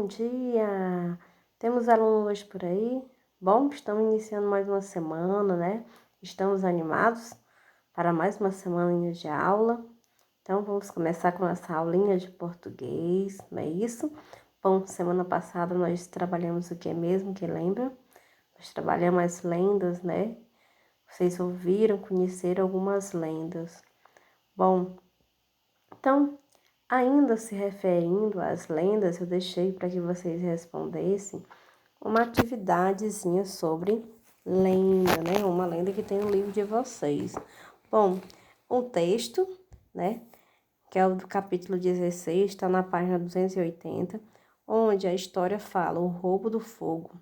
Bom dia! Temos alunos hoje por aí? Bom, estamos iniciando mais uma semana, né? Estamos animados para mais uma semana de aula. Então, vamos começar com nossa aulinha de português, não é isso? Bom, semana passada nós trabalhamos o que mesmo, que lembra? Nós trabalhamos as lendas, né? Vocês ouviram, conheceram algumas lendas. Bom, então, ainda se referindo às lendas, eu deixei para que vocês respondessem uma atividadezinha sobre lenda, né? Uma lenda que tem no livro de vocês. Bom, um texto, né? Que é o do capítulo 16, está na página 280, onde a história fala o roubo do fogo,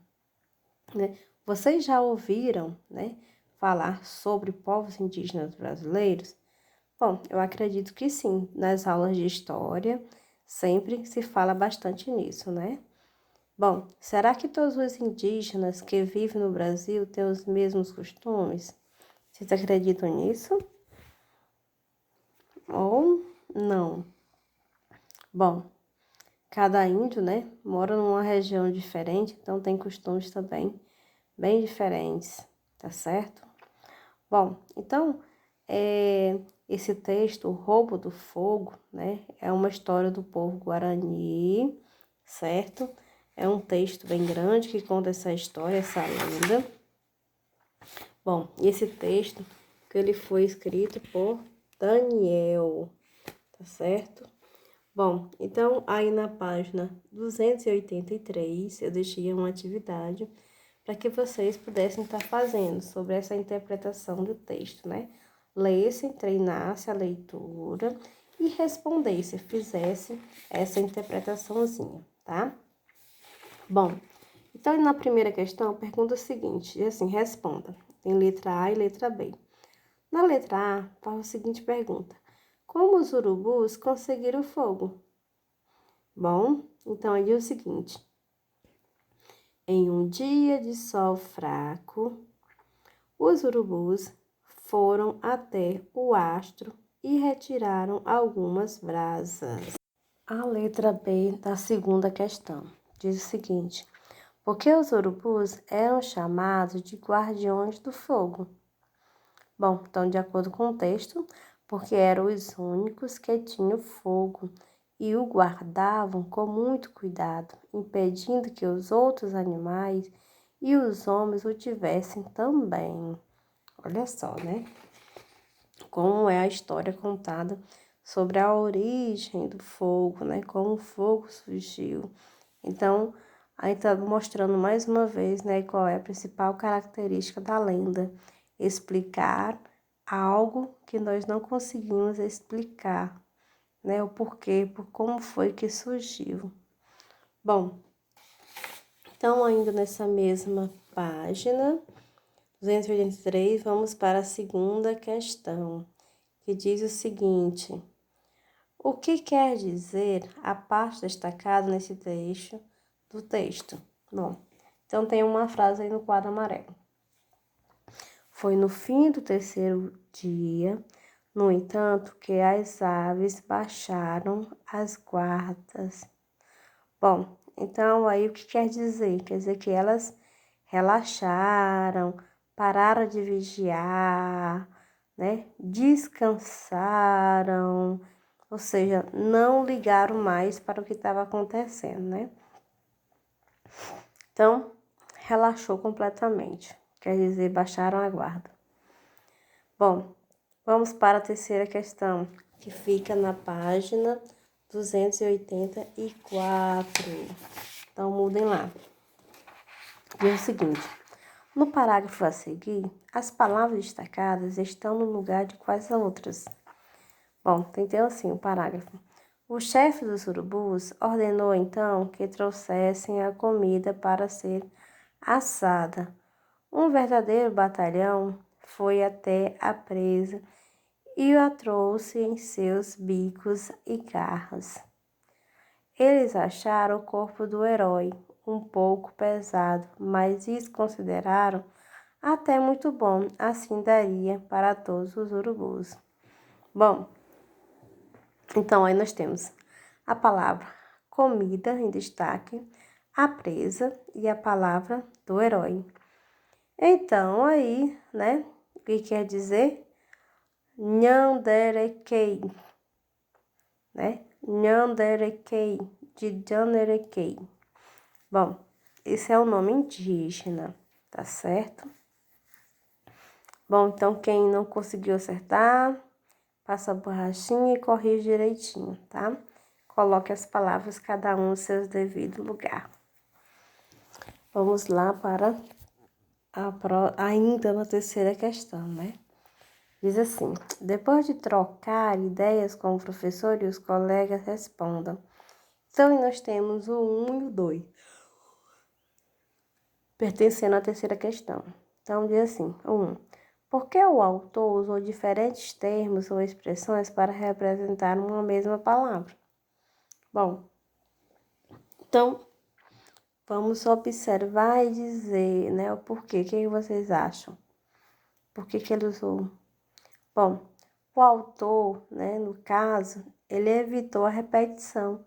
né? Vocês já ouviram, né, falar sobre povos indígenas brasileiros? Bom, eu acredito que sim. Nas aulas de história sempre se fala bastante nisso, né? Bom, será que todos os indígenas que vivem no Brasil têm os mesmos costumes? Vocês acreditam nisso? Ou não? Bom, cada índio, né, mora numa região diferente, então tem costumes também bem diferentes, tá certo? Bom, então, esse texto, O Roubo do Fogo, né, é uma história do povo Guarani, certo? É um texto bem grande que conta essa história, essa lenda. Bom, esse texto que ele foi escrito por Daniel, tá certo? Bom, então aí na página 283 eu deixei uma atividade para que vocês pudessem estar fazendo sobre essa interpretação do texto, né? Lessem, treinasse a leitura e respondesse, fizesse essa interpretaçãozinha, tá? Bom, então na primeira questão, pergunta o seguinte, e assim, responda. Tem letra A e letra B. Na letra A, faz a seguinte pergunta: como os urubus conseguiram o fogo? Bom, então aí é o seguinte: em um dia de sol fraco, os urubus foram até o astro e retiraram algumas brasas. A letra B da segunda questão diz o seguinte: por que os urubus eram chamados de guardiões do fogo? Bom, então, de acordo com o texto, porque eram os únicos que tinham fogo e o guardavam com muito cuidado, impedindo que os outros animais e os homens o tivessem também. Olha só, né? Como é a história contada sobre a origem do fogo, né? Como o fogo surgiu. Então, aí está mostrando mais uma vez, né, qual é a principal característica da lenda: explicar algo que nós não conseguimos explicar, né, o porquê, por como foi que surgiu. Bom, então ainda nessa mesma página 283, vamos para a segunda questão, que diz o seguinte: o que quer dizer a parte destacada nesse trecho do texto? Bom, então tem uma frase aí no quadro amarelo. Foi no fim do terceiro dia, no entanto, que as aves baixaram as guardas. Bom, então aí o que quer dizer? Quer dizer que elas relaxaram, pararam de vigiar, né? Descansaram, ou seja, não ligaram mais para o que estava acontecendo, né? Então, relaxou completamente, quer dizer, baixaram a guarda. Bom, vamos para a terceira questão, que fica na página 284. Então, mudem lá. Diz o seguinte: no parágrafo a seguir, as palavras destacadas estão no lugar de quais outras? Bom, então assim, o parágrafo. O chefe dos urubus ordenou então que trouxessem a comida para ser assada. Um verdadeiro batalhão foi até a presa e a trouxe em seus bicos e garras. Eles acharam o corpo do herói um pouco pesado, mas isso consideraram até muito bom, assim daria para todos os urubus. Bom, então aí nós temos a palavra comida em destaque, a presa e a palavra do herói. Então, aí, né, o que quer dizer? Nhanderekei, né? Nhanderekei, de Nhanderekei. Bom, esse é o nome indígena, tá certo? Bom, então quem não conseguiu acertar, passa a borrachinha e corrige direitinho, tá? Coloque as palavras cada um no seu devido lugar. Vamos lá para ainda na terceira questão, né? Diz assim: depois de trocar ideias com o professor e os colegas respondam. Então, nós temos o 1 e o 2, pertencendo à terceira questão. Então, diz assim: o 1. Por que o autor usou diferentes termos ou expressões para representar uma mesma palavra? Bom, então, vamos observar e dizer, né, o porquê. O que vocês acham? Por que ele usou? Bom, o autor, né, no caso, ele evitou a repetição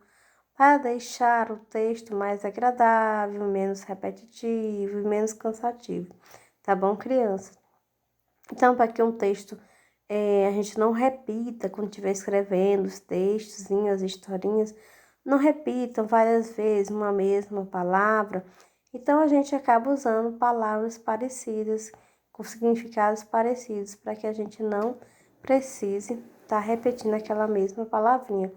para deixar o texto mais agradável, menos repetitivo e menos cansativo. Tá bom, criança? Então, para que um texto a gente não repita quando estiver escrevendo os textos, as historinhas, não repitam várias vezes uma mesma palavra. Então, a gente acaba usando palavras parecidas, com significados parecidos, para que a gente não precise estar repetindo aquela mesma palavrinha.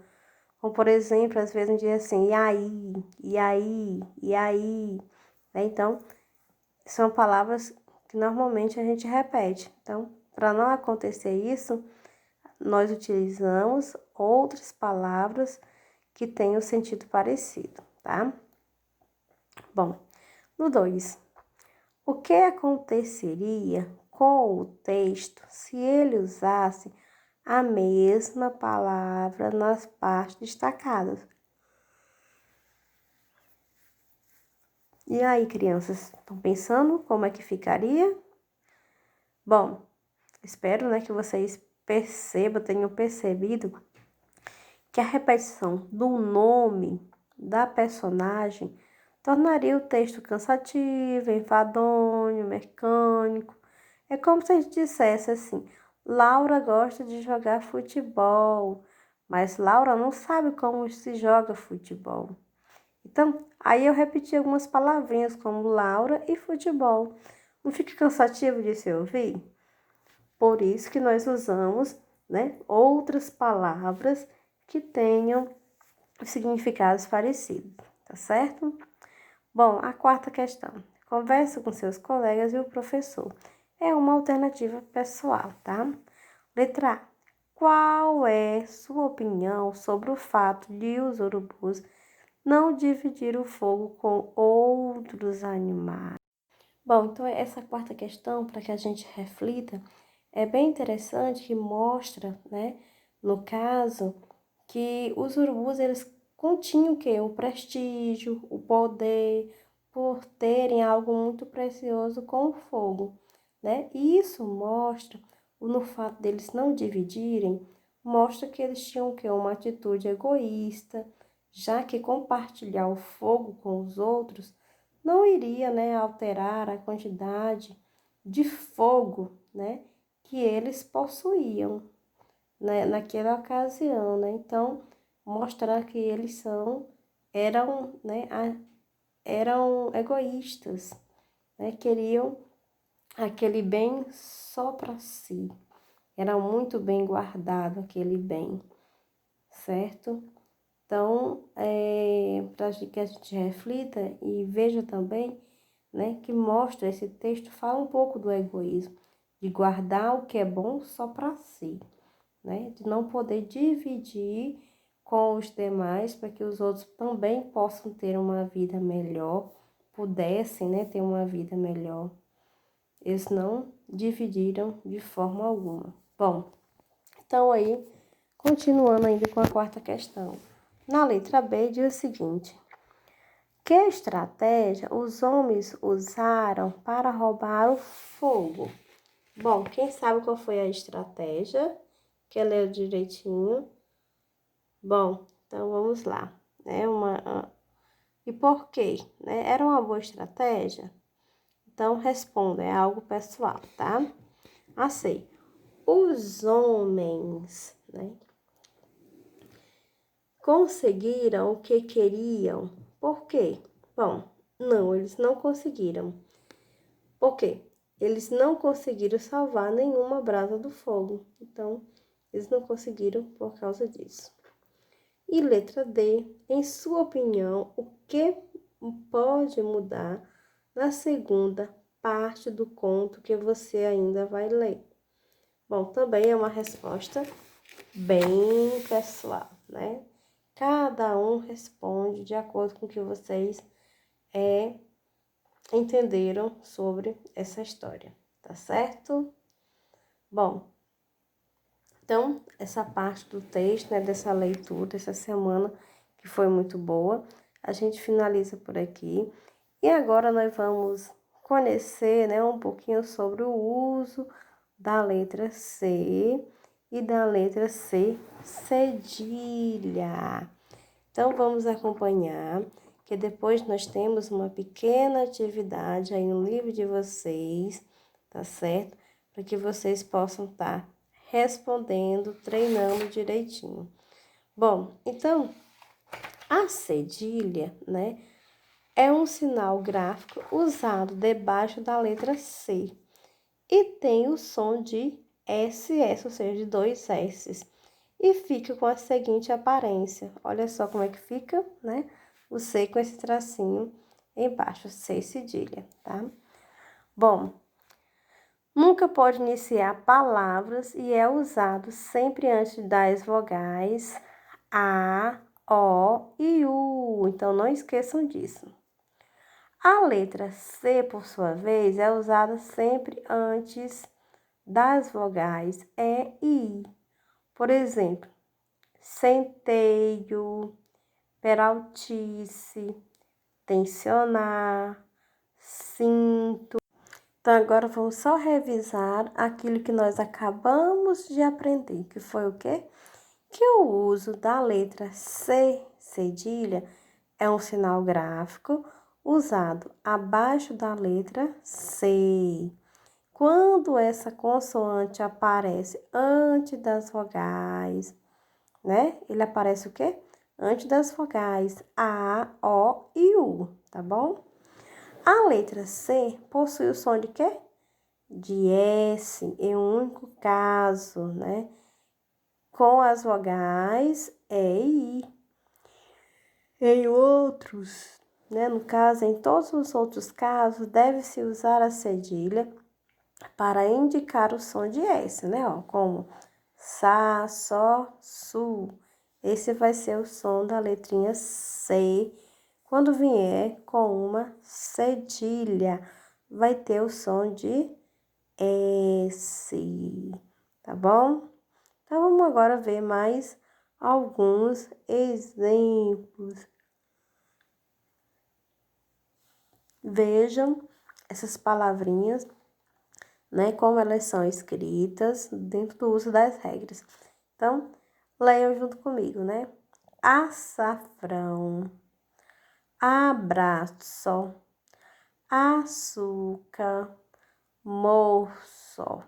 Como, por exemplo, às vezes a gente diz assim, e aí, e aí, e aí, né? Então, são palavras que normalmente a gente repete. Então, para não acontecer isso, nós utilizamos outras palavras que tenham sentido parecido, tá? Bom, no 2, o que aconteceria com o texto se ele usasse a mesma palavra nas partes destacadas? E aí, crianças, estão pensando como é que ficaria? Bom, espero, né, que vocês tenham percebido que a repetição do nome da personagem tornaria o texto cansativo, enfadonho, mecânico. É como se a gente dissesse assim: Laura gosta de jogar futebol, mas Laura não sabe como se joga futebol. Então, aí eu repeti algumas palavrinhas como Laura e futebol. Não fica cansativo de se ouvir? Por isso que nós usamos, né, outras palavras que tenham significados parecidos, tá certo? Bom, a quarta questão. Converse com seus colegas e o professor. É uma alternativa pessoal, tá? Letra A. Qual é sua opinião sobre o fato de os urubus não dividir o fogo com outros animais? Bom, então essa quarta questão, para que a gente reflita, é bem interessante que mostra, né, no caso, que os urubus, eles continham o quê? O prestígio, o poder, por terem algo muito precioso com o fogo, né? E isso mostra, no fato deles não dividirem, mostra que eles tinham o quê? Uma atitude egoísta, já que compartilhar o fogo com os outros não iria, né, alterar a quantidade de fogo, né, que eles possuíam, né, naquela ocasião, né? Então, mostrar que eles eram, né, eram egoístas, né? Queriam aquele bem só para si. Era muito bem guardado aquele bem, certo? Então, para que a gente reflita e veja também, né, que mostra esse texto, fala um pouco do egoísmo, de guardar o que é bom só para si, né, de não poder dividir com os demais para que os outros também possam ter uma vida melhor, pudessem, né, ter uma vida melhor. Eles não dividiram de forma alguma. Bom, então aí, continuando ainda com a quarta questão. Na letra B diz o seguinte: que estratégia os homens usaram para roubar o fogo? Bom, quem sabe qual foi a estratégia? Quer ler direitinho? Bom, então vamos lá. né? E por quê? Né? Era uma boa estratégia? Então, responda, é algo pessoal, tá? A. Os homens, né, conseguiram o que queriam. Por quê? Bom, não, eles não conseguiram. Por quê? Eles não conseguiram salvar nenhuma brasa do fogo. Então, eles não conseguiram por causa disso. E letra D, em sua opinião, o que pode mudar na segunda parte do conto que você ainda vai ler? Bom, também é uma resposta bem pessoal, né? Cada um responde de acordo com o que vocês entenderam sobre essa história, tá certo? Bom, então, essa parte do texto, né, dessa leitura, dessa semana, que foi muito boa, a gente finaliza por aqui. E agora nós vamos conhecer, né, um pouquinho sobre o uso da letra C e da letra C cedilha. Então, vamos acompanhar, que depois nós temos uma pequena atividade aí no livro de vocês, tá certo? Para que vocês possam estar respondendo, treinando direitinho. Bom, então, a cedilha, né, é um sinal gráfico usado debaixo da letra C e tem o som de SS, ou seja, de dois S's, e fica com a seguinte aparência. Olha só como é que fica, né? O C com esse tracinho embaixo, C cedilha, tá? Bom, nunca pode iniciar palavras e é usado sempre antes das vogais A, O e U. Então, não esqueçam disso. A letra C, por sua vez, é usada sempre antes das vogais E e I. Por exemplo, centeio, peraltice, tensionar, cinto. Então, agora vamos só revisar aquilo que nós acabamos de aprender, que foi o quê? Que o uso da letra C, cedilha, é um sinal gráfico usado abaixo da letra C. Quando essa consoante aparece antes das vogais, né? Ele aparece o quê? Antes das vogais A, O e U, tá bom? A letra C possui o som de quê? De S em um único caso, né? Com as vogais E e I. Em outros, né? No caso, em todos os outros casos, deve-se usar a cedilha para indicar o som de S, né? Ó, como Sá, Só, Su. Esse vai ser o som da letrinha C. Quando vier com uma cedilha, vai ter o som de S, tá bom? Então, vamos agora ver mais alguns exemplos. Vejam essas palavrinhas, né, como elas são escritas dentro do uso das regras. Então, leiam junto comigo, né? Açafrão, abraço, açúcar, moço,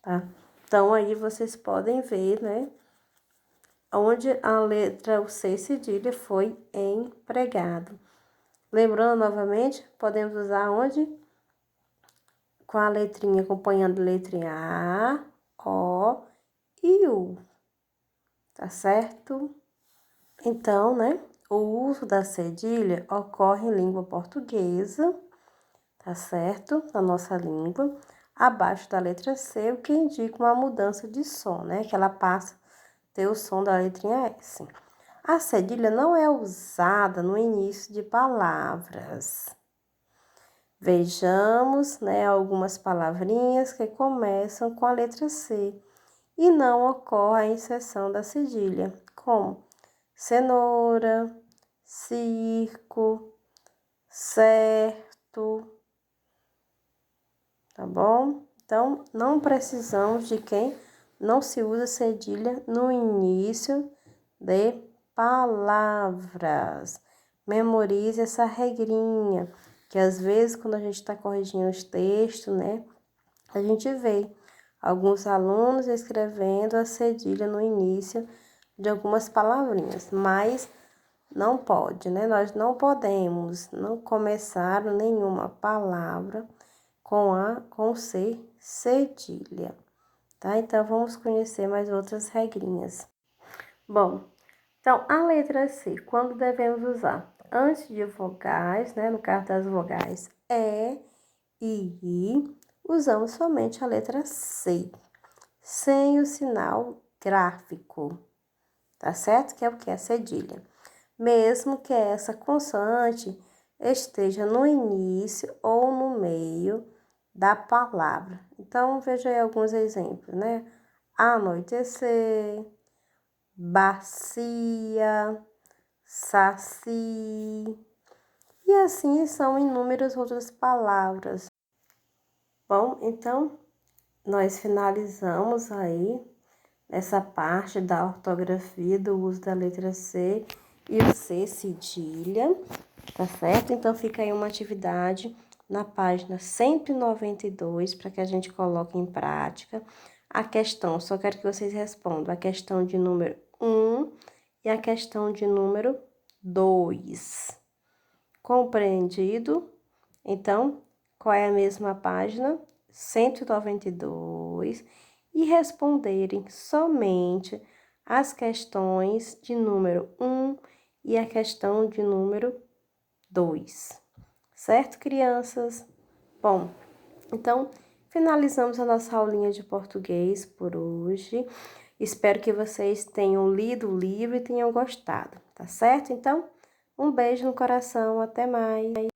tá? Então, aí vocês podem ver, né, onde a letra o C cedilha foi empregado. Lembrando novamente, podemos usar onde? Com a letrinha, acompanhando a letrinha A, O e U, tá certo? Então, né, o uso da cedilha ocorre em língua portuguesa, tá certo? Na nossa língua, abaixo da letra C, o que indica uma mudança de som, né? Que ela passa a ter o som da letrinha S. A cedilha não é usada no início de palavras. Vejamos, né, algumas palavrinhas que começam com a letra C e não ocorre a inserção da cedilha, como cenoura, circo, certo, tá bom? Então, não precisamos de quem não se usa cedilha no início de palavras. Memorize essa regrinha, que às vezes quando a gente está corrigindo os textos, né, a gente vê alguns alunos escrevendo a cedilha no início de algumas palavrinhas, mas não pode, né? Nós não podemos não começar nenhuma palavra com C cedilha, tá? Então, vamos conhecer mais outras regrinhas. Bom, então, a letra C, quando devemos usar? Antes de vogais, né? No caso das vogais, e I, usamos somente a letra C, sem o sinal gráfico, tá certo? Que é o que? A cedilha. Mesmo que essa consoante esteja no início ou no meio da palavra. Então, veja aí alguns exemplos, né? Anoitecer, bacia, saci, e assim são inúmeras outras palavras. Bom, então, nós finalizamos aí essa parte da ortografia do uso da letra C e o C cedilha, tá certo? Então, fica aí uma atividade na página 192 para que a gente coloque em prática a questão. Só quero que vocês respondam a questão de número 1 e a questão de número 2. Compreendido? Então, qual é a mesma página? 192 e responderem somente as questões de número 1 e a questão de número 2. Certo, crianças? Bom, então, finalizamos a nossa aulinha de português por hoje. Espero que vocês tenham lido o livro e tenham gostado, tá certo? Então, um beijo no coração, até mais!